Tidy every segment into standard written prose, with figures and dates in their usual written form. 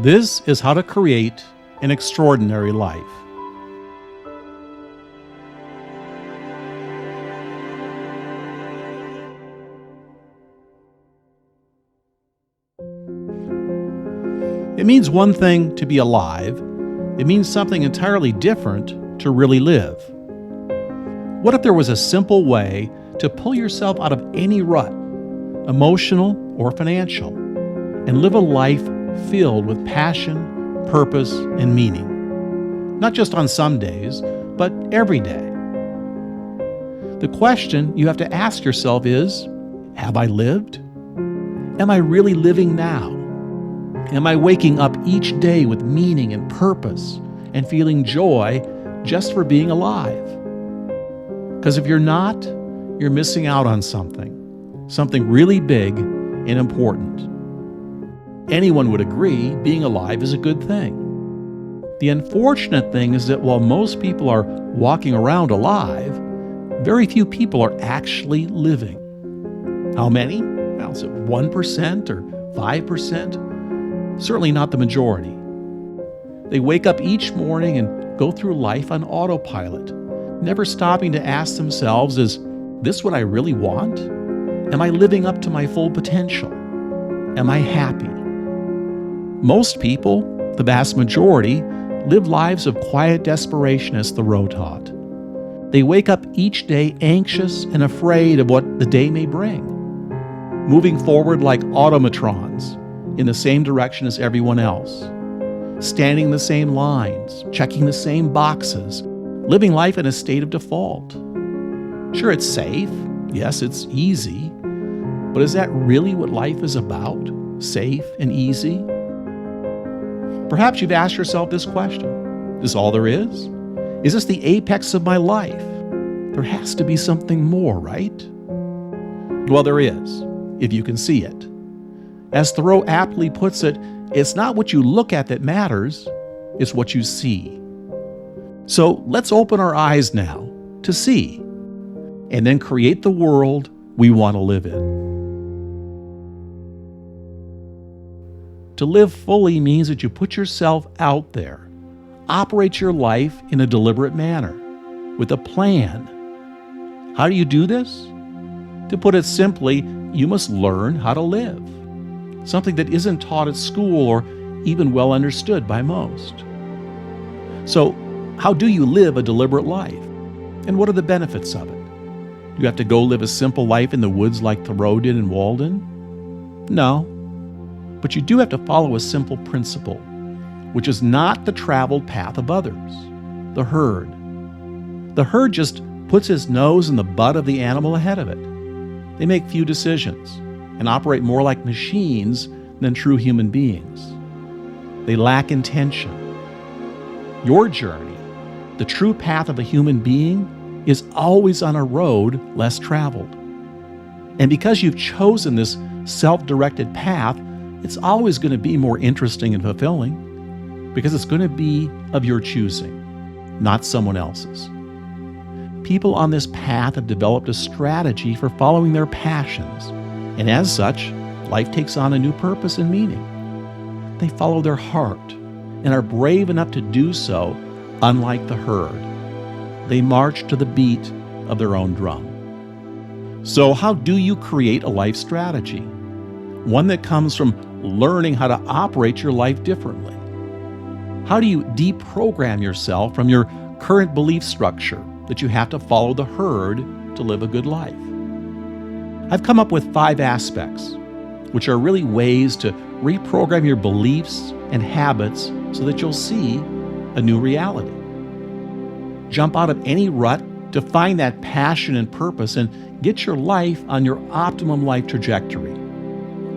This is how to create an extraordinary life. It means one thing to be alive. It means something entirely different to really live. What if there was a simple way to pull yourself out of any rut, emotional or financial, and live a life filled with passion, purpose, and meaning? Not just on some days, but every day. The question you have to ask yourself is, have I lived? Am I really living now? Am I waking up each day with meaning and purpose and feeling joy just for being alive? Because if you're not, you're missing out on something really big and important. Anyone would agree being alive is a good thing. The unfortunate thing is that while most people are walking around alive, very few people are actually living. How many? Well, is it 1% or 5%? Certainly not the majority. They wake up each morning and go through life on autopilot, never stopping to ask themselves, is this what I really want? Am I living up to my full potential? Am I happy? Most people, the vast majority, live lives of quiet desperation, as Thoreau taught. They wake up each day anxious and afraid of what the day may bring, moving forward like automatrons in the same direction as everyone else, standing in the same lines, checking the same boxes, living life in a state of default. Sure, it's safe. Yes, it's easy. But is that really what life is about? Safe and easy? Perhaps you've asked yourself this question. Is this all there is? Is this the apex of my life? There has to be something more, right? Well, there is, if you can see it. As Thoreau aptly puts it, it's not what you look at that matters, it's what you see. So let's open our eyes now to see, and then create the world we want to live in. To live fully means that you put yourself out there, operate your life in a deliberate manner, with a plan. How do you do this? To put it simply, you must learn how to live. Something that isn't taught at school or even well understood by most. So, how do you live a deliberate life? And what are the benefits of it? Do you have to go live a simple life in the woods like Thoreau did in Walden? No. But you do have to follow a simple principle, which is not the traveled path of others, the herd. The herd just puts his nose in the butt of the animal ahead of it. They make few decisions and operate more like machines than true human beings. They lack intention. Your journey, the true path of a human being, is always on a road less traveled. And because you've chosen this self-directed path, it's always going to be more interesting and fulfilling, because it's going to be of your choosing, not someone else's. People on this path have developed a strategy for following their passions, and as such, life takes on a new purpose and meaning. They follow their heart and are brave enough to do so, unlike the herd. They march to the beat of their own drum. So how do you create a life strategy? One that comes from learning how to operate your life differently. How do you deprogram yourself from your current belief structure that you have to follow the herd to live a good life? I've come up with 5 aspects, which are really ways to reprogram your beliefs and habits so that you'll see a new reality. Jump out of any rut to find that passion and purpose and get your life on your optimum life trajectory,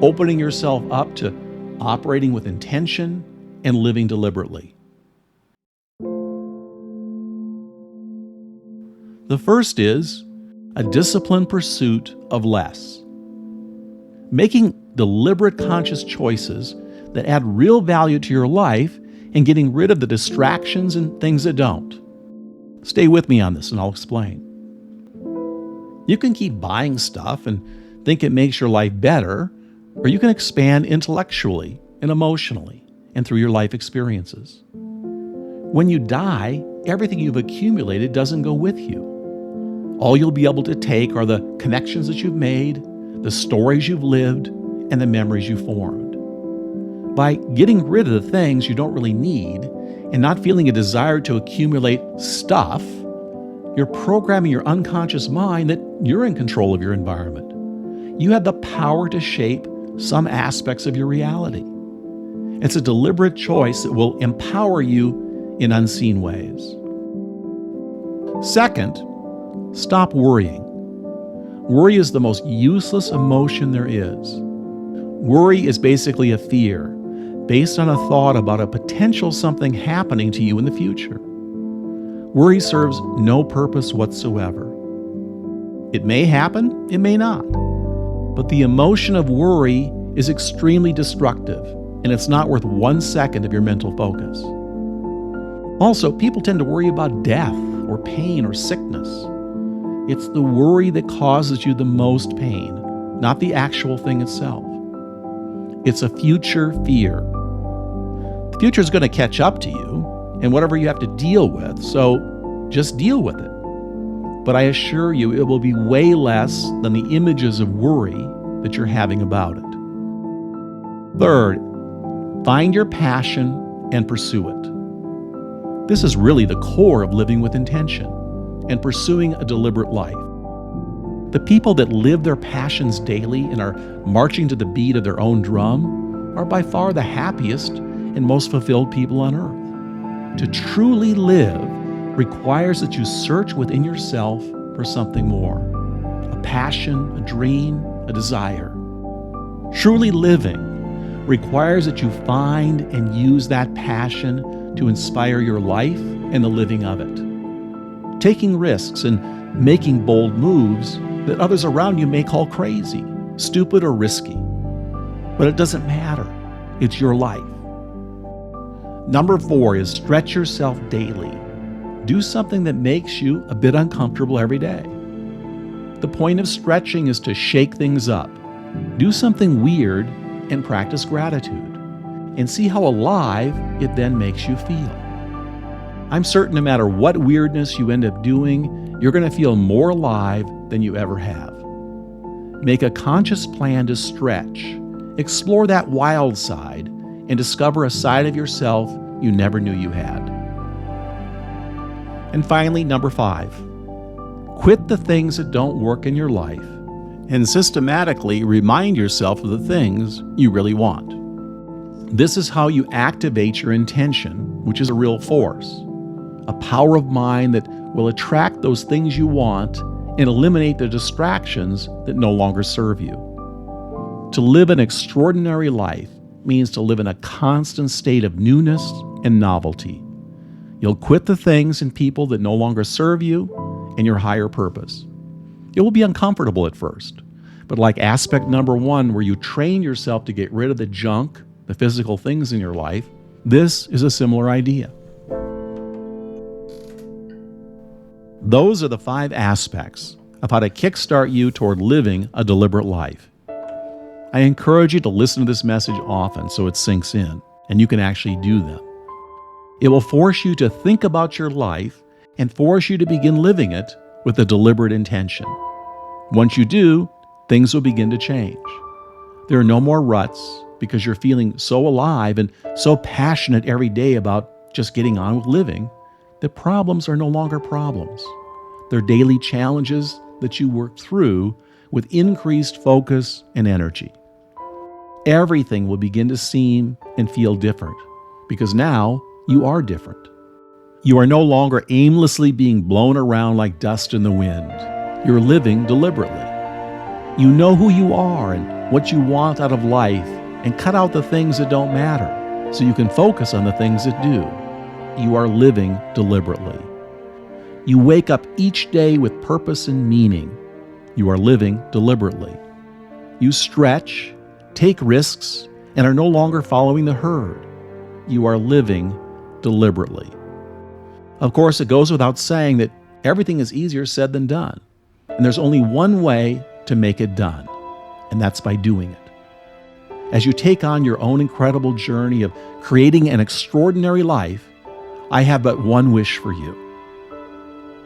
opening yourself up to operating with intention and living deliberately. The first is a disciplined pursuit of less. Making deliberate, conscious choices that add real value to your life and getting rid of the distractions and things that don't. Stay with me on this and I'll explain. You can keep buying stuff and think it makes your life better, or you can expand intellectually and emotionally and through your life experiences. When you die, everything you've accumulated doesn't go with you. All you'll be able to take are the connections that you've made, the stories you've lived, and the memories you formed. By getting rid of the things you don't really need and not feeling a desire to accumulate stuff, you're programming your unconscious mind that you're in control of your environment. You have the power to shape some aspects of your reality. It's a deliberate choice that will empower you in unseen ways. Second, stop worrying. Worry is the most useless emotion there is. Worry is basically a fear based on a thought about a potential something happening to you in the future. Worry serves no purpose whatsoever. It may happen, it may not. But the emotion of worry is extremely destructive, and it's not worth 1 second of your mental focus. Also, people tend to worry about death or pain or sickness. It's the worry that causes you the most pain, not the actual thing itself. It's a future fear. The future is going to catch up to you and whatever you have to deal with, so just deal with it. But I assure you, it will be way less than the images of worry that you're having about it. Third, find your passion and pursue it. This is really the core of living with intention and pursuing a deliberate life. The people that live their passions daily and are marching to the beat of their own drum are by far the happiest and most fulfilled people on earth. To truly live requires that you search within yourself for something more, a passion, a dream, a desire. Truly living requires that you find and use that passion to inspire your life and the living of it. Taking risks and making bold moves that others around you may call crazy, stupid, or risky. But it doesn't matter. It's your life. Number 4 is stretch yourself daily. Do something that makes you a bit uncomfortable every day. The point of stretching is to shake things up. Do something weird and practice gratitude, and see how alive it then makes you feel. I'm certain no matter what weirdness you end up doing, you're going to feel more alive than you ever have. Make a conscious plan to stretch, explore that wild side, and discover a side of yourself you never knew you had. And finally, number 5, quit the things that don't work in your life and systematically remind yourself of the things you really want. This is how you activate your intention, which is a real force, a power of mind that will attract those things you want and eliminate the distractions that no longer serve you. To live an extraordinary life means to live in a constant state of newness and novelty. You'll quit the things and people that no longer serve you and your higher purpose. It will be uncomfortable at first, but like aspect number 1, where you train yourself to get rid of the junk, the physical things in your life, this is a similar idea. Those are the 5 aspects of how to kickstart you toward living a deliberate life. I encourage you to listen to this message often so it sinks in and you can actually do them. It will force you to think about your life and force you to begin living it with a deliberate intention. Once you do, things will begin to change. There are no more ruts because you're feeling so alive and so passionate every day about just getting on with living that problems are no longer problems. They're daily challenges that you work through with increased focus and energy. Everything will begin to seem and feel different because now you are different. You are no longer aimlessly being blown around like dust in the wind. You're living deliberately. You know who you are and what you want out of life and cut out the things that don't matter so you can focus on the things that do. You are living deliberately. You wake up each day with purpose and meaning. You are living deliberately. You stretch, take risks, and are no longer following the herd. You are living deliberately. Of course, it goes without saying that everything is easier said than done. And there's only one way to make it done, and that's by doing it. As you take on your own incredible journey of creating an extraordinary life, I have but one wish for you: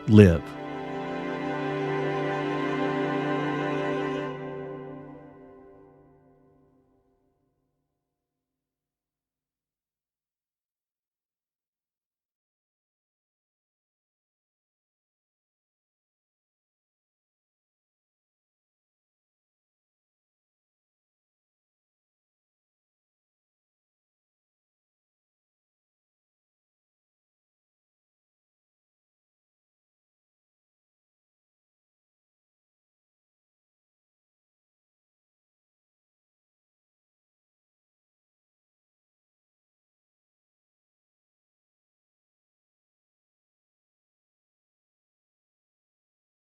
live.